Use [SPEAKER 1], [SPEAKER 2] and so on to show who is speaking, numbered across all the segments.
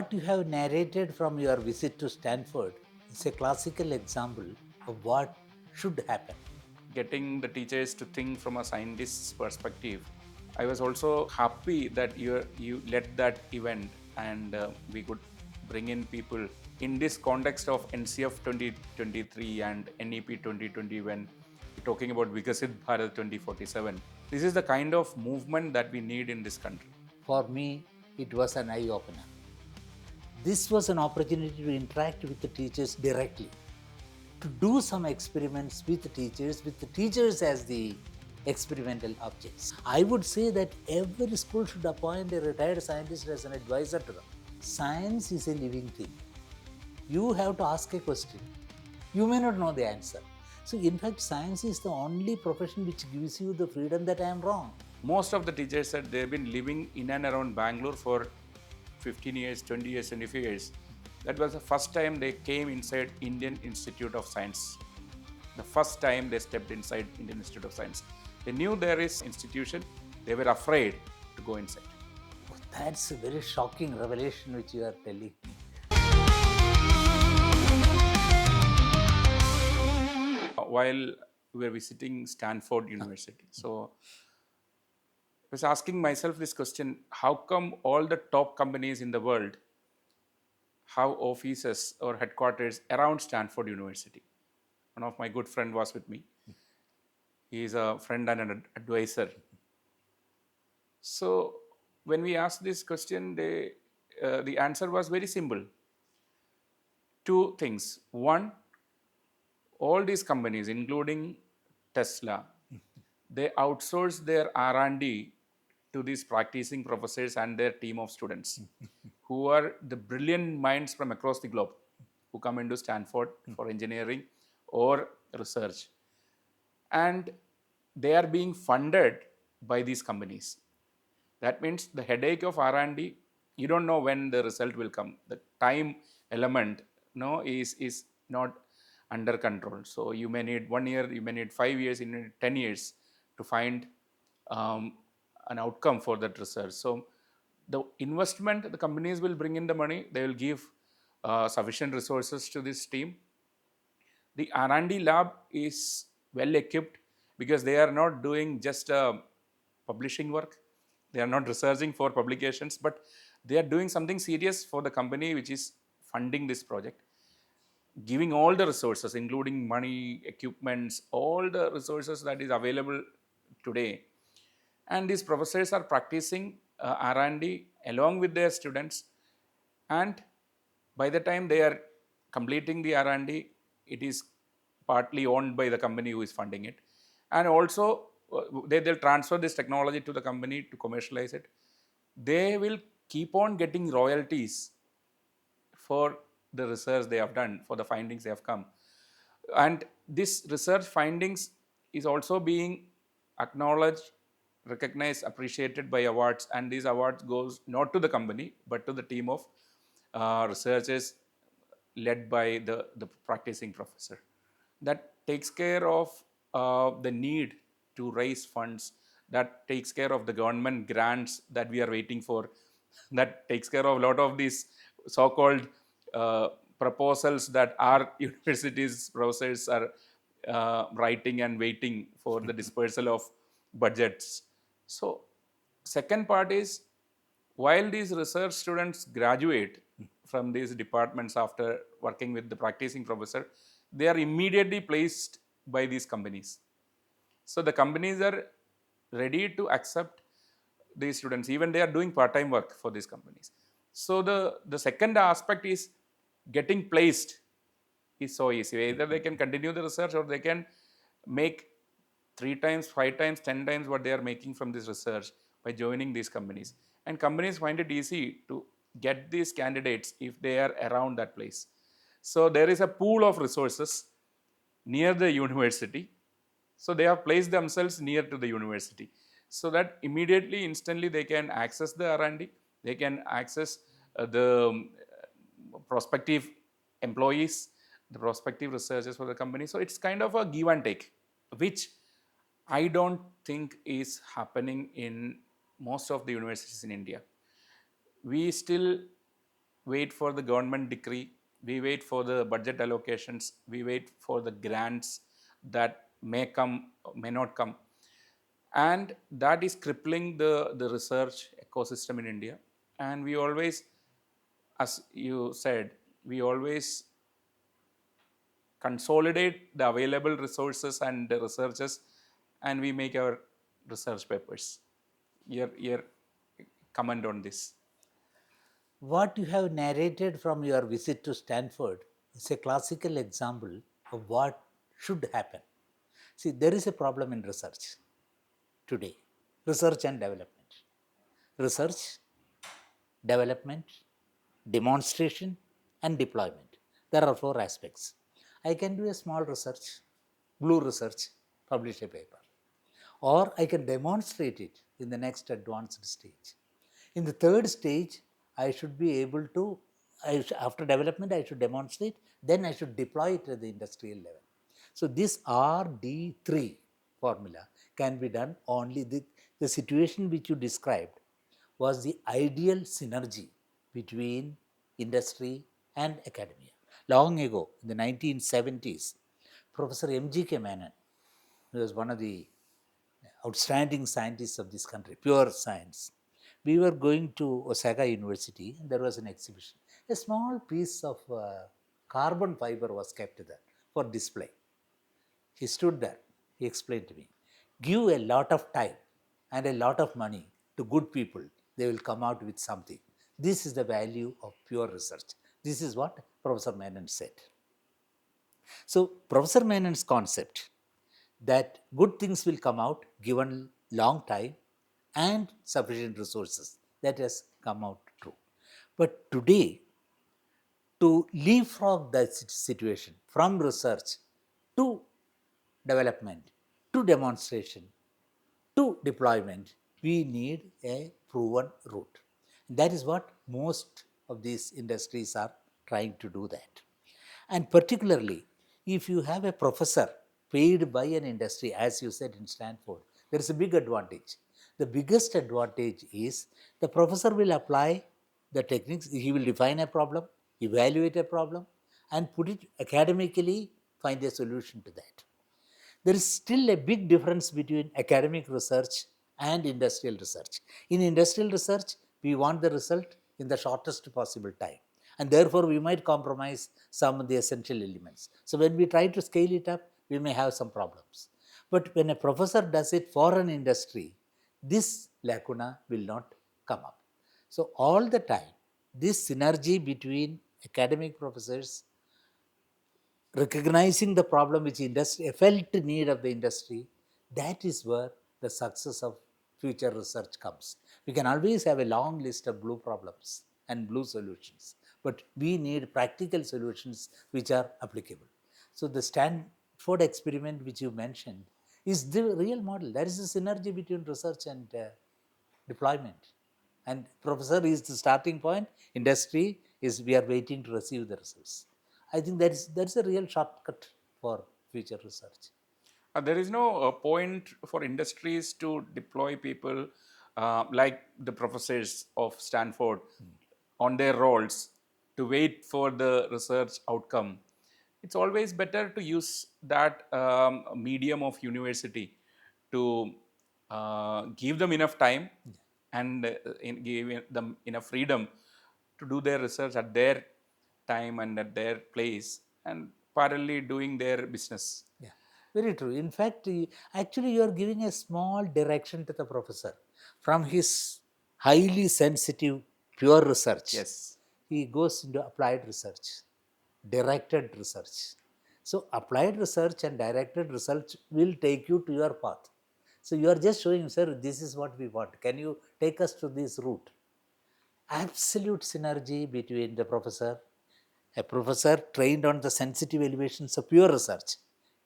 [SPEAKER 1] What you have narrated from your visit to Stanford is a classical example of what should happen.
[SPEAKER 2] Getting the teachers to think from a scientist's perspective. I was also happy that you led that event and we could bring in people in this context of NCF 2023 and NEP 2020 when we're talking about Vikasit Bharat 2047. This is the kind of movement that we need in this country.
[SPEAKER 1] For me, it was an eye opener. This was an opportunity to interact with the teachers directly, to do some experiments with the teachers as the experimental objects. I would say that every school should appoint a retired scientist as an advisor to them. Science is a living thing. You have to ask a question. You may not know the answer. So, in fact, science is the only profession which gives you the freedom that I am wrong.
[SPEAKER 2] Most of the teachers said they've been living in and around Bangalore for 15 years, 20 years, 25 years. That was the first time they came inside Indian Institute of Science. The first time they stepped inside Indian Institute of Science. They knew there is institution. They were afraid to go inside.
[SPEAKER 1] That's a very shocking revelation which you are telling me.
[SPEAKER 2] While we were visiting Stanford University, so I was asking myself this question: how come all the top companies in the world have offices or headquarters around Stanford University? One of my good friend was with me. He is a friend and an advisor. So when we asked this question, the answer was very simple. Two things. One, all these companies, including Tesla, they outsource their R&D to these practicing professors and their team of students who are the brilliant minds from across the globe who come into Stanford for engineering or research. And they are being funded by these companies. That means the headache of R&D, you don't know when the result will come. The time element is not under control. So you may need 1 year, you may need 5 years, you need 10 years to find an outcome for that research. So the investment, the companies will bring in the money, they will give sufficient resources to this team. The R&D lab is well equipped because they are not doing just publishing work. They are not researching for publications, but they are doing something serious for the company which is funding this project, giving all the resources, including money, equipments, all the resources that is available today. And these professors are practicing R&D along with their students, and by the time they are completing the R&D, it is partly owned by the company who is funding it. And also, they'll transfer this technology to the company to commercialize it. They will keep on getting royalties for the research they have done, for the findings they have come. And this research findings is also being acknowledged, recognized, appreciated by awards, and these awards goes not to the company but to the team of researchers led by the practicing professor. That takes care of the need to raise funds, that takes care of the government grants that we are waiting for, that takes care of a lot of these so-called proposals that our universities professors are writing and waiting for the dispersal of budgets. So second part is, while these research students graduate from these departments after working with the practicing professor, they are immediately placed by these companies. So the companies are ready to accept these students, even they are doing part-time work for these companies. So the second aspect is getting placed is so easy. Either they can continue the research or they can make 3 times, 5 times, 10 times what they are making from this research by joining these companies. And companies find it easy to get these candidates if they are around that place. So there is a pool of resources near the university. So they have placed themselves near to the university, so that immediately, instantly, they can access the R&D, they can access the prospective employees, the prospective researchers for the company. So it's kind of a give and take, which I don't think is happening in most of the universities in India. We still wait for the government decree, we wait for the budget allocations, we wait for the grants that may come, may not come. And that is crippling the research ecosystem in India. And we always, as you said, we always consolidate the available resources and the researches, and we make our research papers. Your comment on this?
[SPEAKER 1] What you have narrated from your visit to Stanford is a classical example of what should happen. See, there is a problem in research today, research and development. Research, development, demonstration, and deployment. There are four aspects. I can do a small research, blue research, publish a paper, or I can demonstrate it in the next advanced stage. In the third stage, I should be able to, after development, I should demonstrate, then I should deploy it at the industrial level. So, this RD3 formula can be done only the situation which you described was the ideal synergy between industry and academia. Long ago, in the 1970s, Professor Mgk Menon, who was one of the outstanding scientists of this country, pure science. We were going to Osaka University and there was an exhibition. A small piece of carbon fiber was kept there for display. He stood there. He explained to me, give a lot of time and a lot of money to good people, they will come out with something. This is the value of pure research. This is what Professor Menon said. So, Professor Menon's concept that good things will come out given long time and sufficient resources, that has come out true. But today, to leapfrog that situation from research to development to demonstration to deployment, we need a proven route. That is what most of these industries are trying to do that. And particularly, if you have a professor paid by an industry, as you said in Stanford, there is a big advantage. The biggest advantage is the professor will apply the techniques, he will define a problem, evaluate a problem, and put it academically, find a solution to that. There is still a big difference between academic research and industrial research. In industrial research, we want the result in the shortest possible time, and therefore we might compromise some of the essential elements. So, when we try to scale it up, we may have some problems. But when a professor does it for an industry, this lacuna will not come up. So, all the time, this synergy between academic professors recognizing the problem which industry, a felt need of the industry, that is where the success of future research comes. We can always have a long list of blue problems and blue solutions, but we need practical solutions which are applicable. So the Stanford experiment which you mentioned is the real model. There is a synergy between research and deployment, and professor is the starting point, industry is we are waiting to receive the results. I think that's a real shortcut for future research.
[SPEAKER 2] There is no point for industries to deploy people like the professors of Stanford on their roles to wait for the research outcome. It's always better to use that medium of university to give them enough time and give them enough freedom to do their research at their time and at their place, and parallelly doing their business.
[SPEAKER 1] Yeah, very true. In fact, actually, you are giving a small direction to the professor from his highly sensitive, pure research.
[SPEAKER 2] Yes.
[SPEAKER 1] He goes into applied research, directed research. So, applied research and directed research will take you to your path. So, you are just showing, sir, this is what we want. Can you take us to this route? Absolute synergy between the professor, a professor trained on the sensitive elevations of pure research,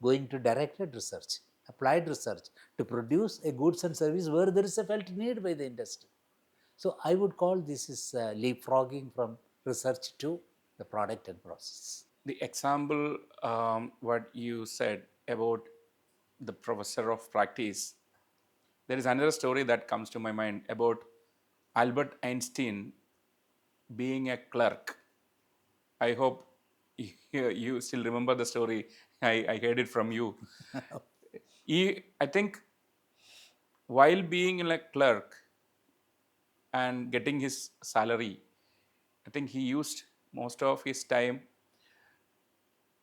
[SPEAKER 1] going to directed research, applied research to produce a goods and service where there is a felt need by the industry. So I would call this is leapfrogging from research to the product and process.
[SPEAKER 2] The example what you said about the professor of practice, there is another story that comes to my mind about Albert Einstein being a clerk. I hope you still remember the story. I heard it from you. I think while being a clerk and getting his salary, I think he used most of his time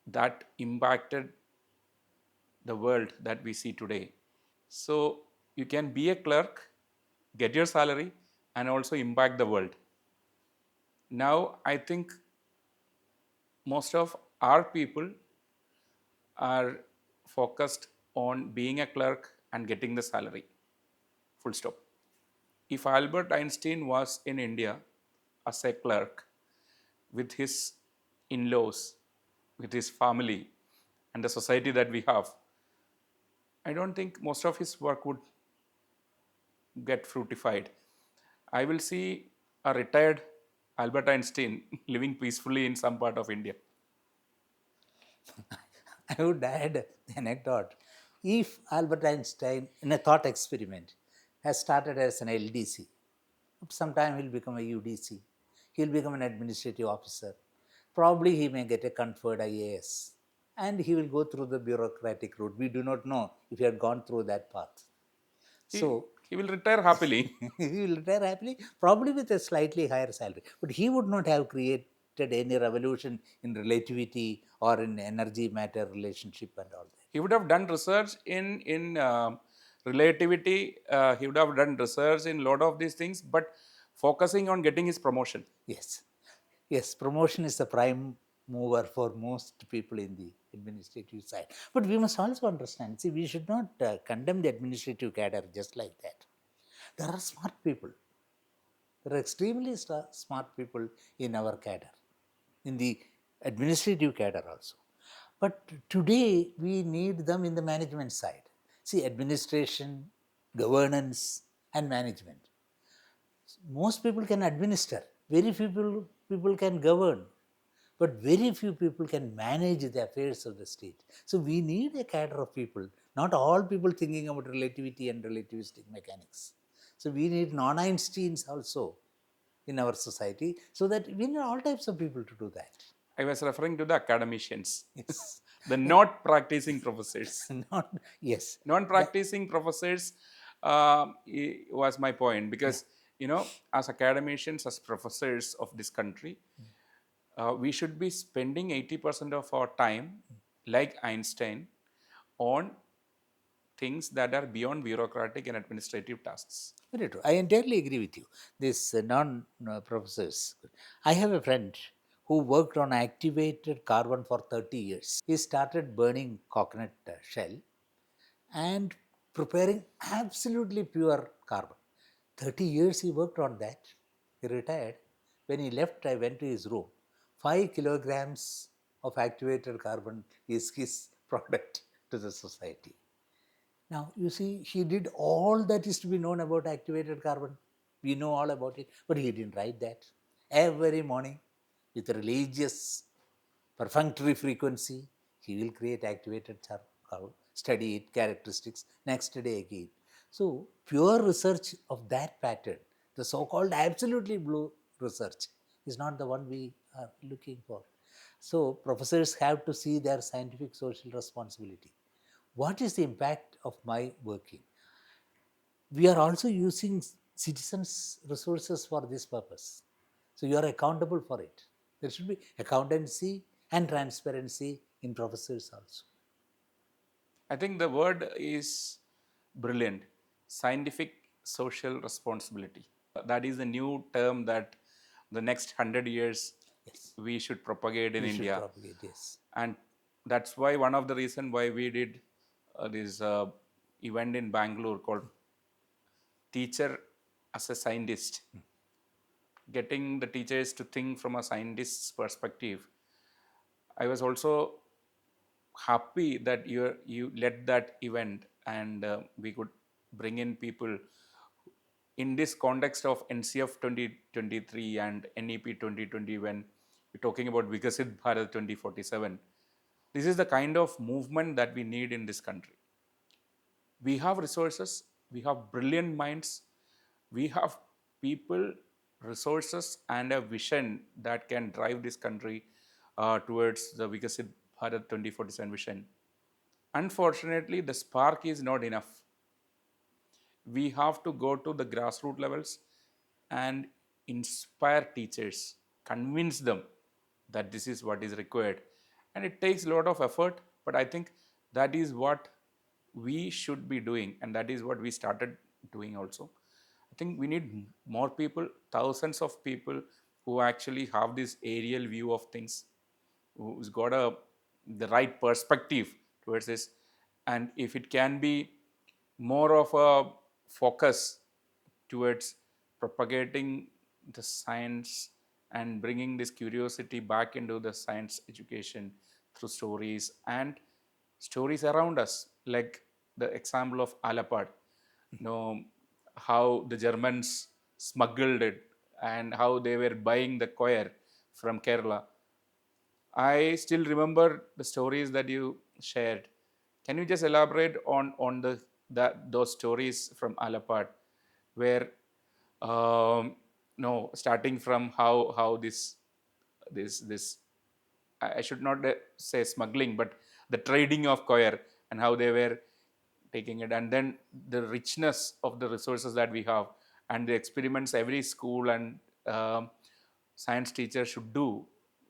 [SPEAKER 2] that impacted the world that we see today. So you can be a clerk, get your salary, and also impact the world. Now, I think most of our people are focused on being a clerk and getting the salary. Full stop. If Albert Einstein was in India as a clerk with his in laws, with his family, and the society that we have, I don't think most of his work would get fruitified. I will see a retired Albert Einstein living peacefully in some part of India.
[SPEAKER 1] I would add the anecdote. If Albert Einstein, in a thought experiment, has started as an LDC, sometime he'll become a UDC, he'll become an administrative officer. Probably he may get a conferred IAS and he will go through the bureaucratic route. We do not know if he had gone through that path.
[SPEAKER 2] He,
[SPEAKER 1] So
[SPEAKER 2] he will retire happily.
[SPEAKER 1] he will retire happily, probably with a slightly higher salary. But he would not have created any revolution in relativity or in energy matter relationship and all that.
[SPEAKER 2] He would have done research in relativity. He would have done research in a lot of these things, but focusing on getting his promotion.
[SPEAKER 1] Yes. Yes, promotion is the prime mover for most people in the administrative side. But we must also understand, see, we should not condemn the administrative cadre just like that. There are smart people. There are extremely smart people in our cadre, in the administrative cadre also. But today we need them in the management side. See, administration, governance, and management. Most people can administer, very few people can govern, but very few people can manage the affairs of the state. So we need a cadre of people, not all people thinking about relativity and relativistic mechanics. So we need non-Einsteins also in our society, so that we need all types of people to do that.
[SPEAKER 2] I was referring to the academicians,
[SPEAKER 1] Yes.
[SPEAKER 2] the not practicing professors.
[SPEAKER 1] Not, yes.
[SPEAKER 2] Non
[SPEAKER 1] That,
[SPEAKER 2] practicing professors was my point
[SPEAKER 1] yeah.
[SPEAKER 2] because, as academicians, as professors of this country, we should be spending 80% of our time, like Einstein, on things that are beyond bureaucratic and administrative tasks.
[SPEAKER 1] Very true. I entirely agree with you. This non professors. I have a friend who worked on activated carbon for 30 years. He started burning coconut shell and preparing absolutely pure carbon. 30 years he worked on that. He retired. When he left, I went to his room. 5 kilograms of activated carbon is his product to the society. Now, you see, he did all that is to be known about activated carbon. We know all about it, but he didn't write that. Every morning, with religious perfunctory frequency, he will create activated carbon, study it, characteristics, next day again. So, pure research of that pattern, the so called absolutely blue research, is not the one we are looking for. So, professors have to see their scientific social responsibility. What is the impact of my working? We are also using citizens' resources for this purpose. So you are accountable for it. There should be accountancy and transparency in professors also.
[SPEAKER 2] I think the word is brilliant, scientific social responsibility. That is a new term that the next 100 years
[SPEAKER 1] Yes,
[SPEAKER 2] we should propagate in
[SPEAKER 1] we should
[SPEAKER 2] India.
[SPEAKER 1] propagate. Yes,
[SPEAKER 2] And that's why one of the reason why we did this event in Bangalore called Teacher as a Scientist, getting the teachers to think from a scientist's perspective. I was also happy that you led that event and we could bring in people in this context of NCF 2023 and NEP 2020 when we're talking about Vikasit Bharat 2047. This is the kind of movement that we need in this country. We have resources, we have brilliant minds, we have people resources and a vision that can drive this country towards the Vikasit Bharat 2047 vision. Unfortunately, the spark is not enough. We have to go to the grassroots levels and inspire teachers, convince them that this is what is required. And it takes a lot of effort, but I think that is what we should be doing, and that is what we started doing also. I think we need more people, thousands of people who actually have this aerial view of things, who's got the right perspective towards this. And if it can be more of a focus towards propagating the science and bringing this curiosity back into the science education through stories and stories around us, like the example of Alapad, how the Germans smuggled it and how they were buying the coir from Kerala. I still remember the stories that you shared. Can you just elaborate on those stories from Alapad, where no, starting from how this I should not say smuggling, but the trading of coir and how they were taking it, and then the richness of the resources that we have and the experiments every school and science teacher should do,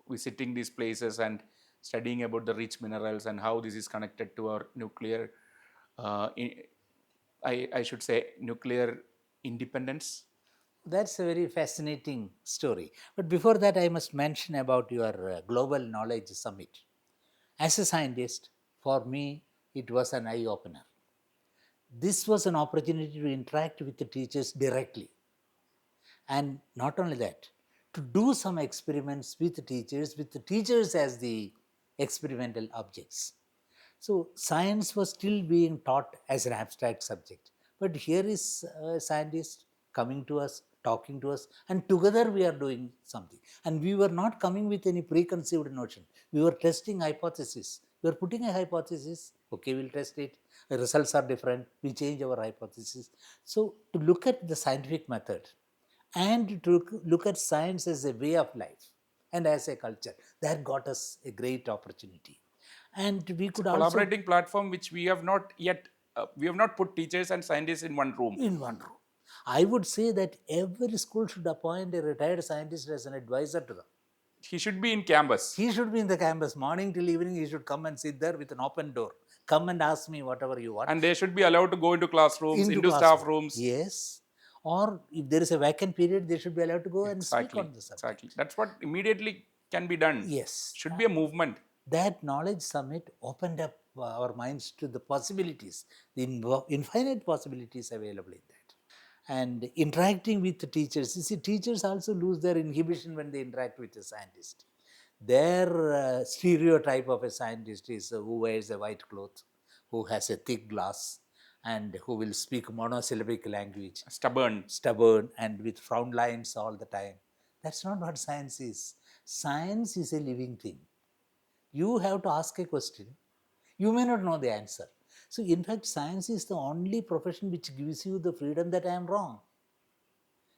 [SPEAKER 2] visiting these places and studying about the rich minerals and how this is connected to our nuclear, I should say, nuclear independence.
[SPEAKER 1] That's a very fascinating story. But before that, I must mention about your Global Knowledge Summit. As a scientist, for me, it was an eye opener. This was an opportunity to interact with the teachers directly. And not only that, to do some experiments with the teachers as the experimental objects. So science was still being taught as an abstract subject. But here is a scientist coming to us, talking to us, and together we are doing something. And we were not coming with any preconceived notion. We were testing hypothesis. We are putting a hypothesis, okay, we'll test it. The results are different, we change our hypothesis. So to look at the scientific method and to look at science as a way of life and as a culture, that got us a great opportunity. And we
[SPEAKER 2] It's a
[SPEAKER 1] could also,
[SPEAKER 2] collaborating platform which we have not yet, we have not put teachers and scientists in one room.
[SPEAKER 1] in one room. I would say that every school should appoint a retired scientist as an advisor to them.
[SPEAKER 2] He should be in campus.
[SPEAKER 1] He should be in the campus morning till evening. He should come and sit there with an open door. Come and ask me whatever you want.
[SPEAKER 2] And they should be allowed to go into classrooms,
[SPEAKER 1] Into
[SPEAKER 2] into staff
[SPEAKER 1] classroom.
[SPEAKER 2] rooms.
[SPEAKER 1] Yes. Or if there is a vacant period, they should be allowed to go and speak
[SPEAKER 2] Exactly.
[SPEAKER 1] on the subject.
[SPEAKER 2] Exactly. That's what immediately can be done.
[SPEAKER 1] Yes.
[SPEAKER 2] Should be a movement.
[SPEAKER 1] That knowledge summit opened up our minds to the possibilities, the infinite possibilities available in that. And interacting with the teachers, you see, teachers also lose their inhibition when they interact with a scientist. Their stereotype of a scientist is who wears a white cloth, who has a thick glass, and who will speak monosyllabic language, stubborn, and with frown lines all the time. That's not what science is. Science is a living thing. You have to ask a question. You may not know the answer. So, in fact, science is the only profession which gives you the freedom that I am wrong.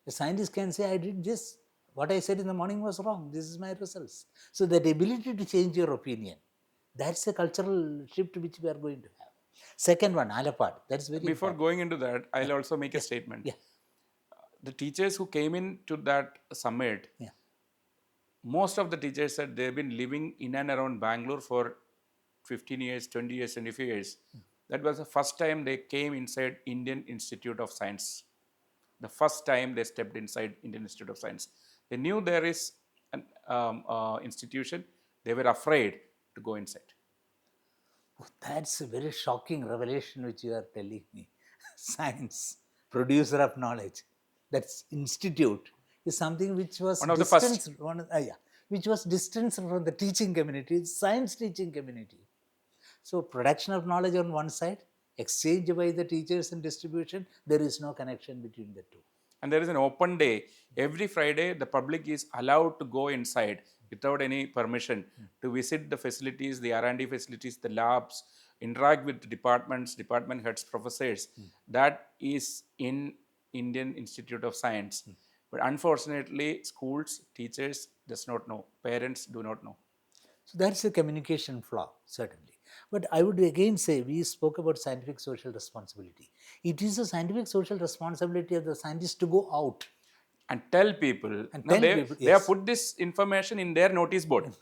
[SPEAKER 1] A scientist can say, I did this. What I said in the morning was wrong. This is my results. So, that ability to change your opinion, that's a cultural shift which we are going to have. Second one, Alapad. That's very
[SPEAKER 2] Before
[SPEAKER 1] important.
[SPEAKER 2] going into that, I'll also make a statement.
[SPEAKER 1] Yeah.
[SPEAKER 2] The teachers who came in to that summit,
[SPEAKER 1] Yeah.
[SPEAKER 2] most of the teachers said they've been living in and around Bangalore for 15 years, 20 years, 25 years. That was the first time they came inside Indian Institute of Science. The first time they stepped inside Indian Institute of Science. They knew there is an institution. They were afraid to go inside.
[SPEAKER 1] Oh, that's a very shocking revelation which you are telling me. Science, producer of knowledge, that's institute is something which was
[SPEAKER 2] One of the first.
[SPEAKER 1] which was distanced from the teaching community, science teaching community. So production of knowledge on one side, exchange by the teachers and distribution, there is no connection between the two.
[SPEAKER 2] And there is an open day. Every Friday, the public is allowed to go inside without any permission to visit the facilities, the R&D facilities, the labs, interact with the departments, department heads, professors. That is in Indian Institute of Science. But unfortunately, schools, teachers does not know, parents do not know.
[SPEAKER 1] So that's a communication flaw, certainly. But I would again say we spoke about scientific social responsibility. It is a scientific social responsibility of the scientists to go out
[SPEAKER 2] And tell people,
[SPEAKER 1] and
[SPEAKER 2] no,
[SPEAKER 1] tell people,
[SPEAKER 2] they have
[SPEAKER 1] yes,
[SPEAKER 2] put this information in their notice board.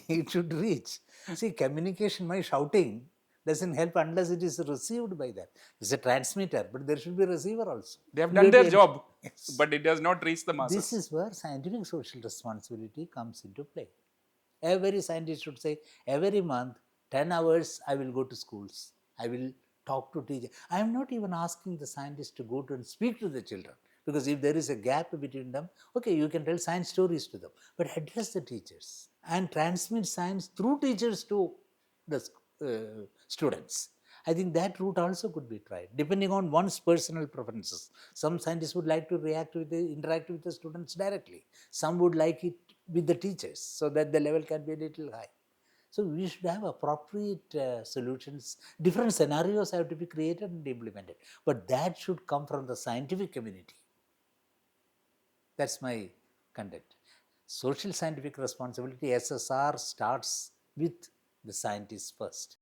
[SPEAKER 1] it should reach. See, communication by shouting doesn't help unless it is received by them. It's a transmitter, but there should be a receiver also.
[SPEAKER 2] They have
[SPEAKER 1] And we
[SPEAKER 2] done
[SPEAKER 1] have to
[SPEAKER 2] their job,
[SPEAKER 1] yes.
[SPEAKER 2] but it does not reach the
[SPEAKER 1] This
[SPEAKER 2] masses.
[SPEAKER 1] is where scientific social responsibility comes into play. Every scientist should say, every month, 10 hours, I will go to schools. I will talk to teachers. I am not even asking the scientists to go to and speak to the children. Because if there is a gap between them, okay, you can tell science stories to them. But address the teachers and transmit science through teachers to the students. I think that route also could be tried, depending on one's personal preferences. Some scientists would like to interact with the students directly. Some would like it with the teachers, so that the level can be a little high. So we should have appropriate solutions. Different scenarios have to be created and implemented, but that should come from the scientific community. That's my content. Social scientific responsibility, SSR, starts with the scientists first.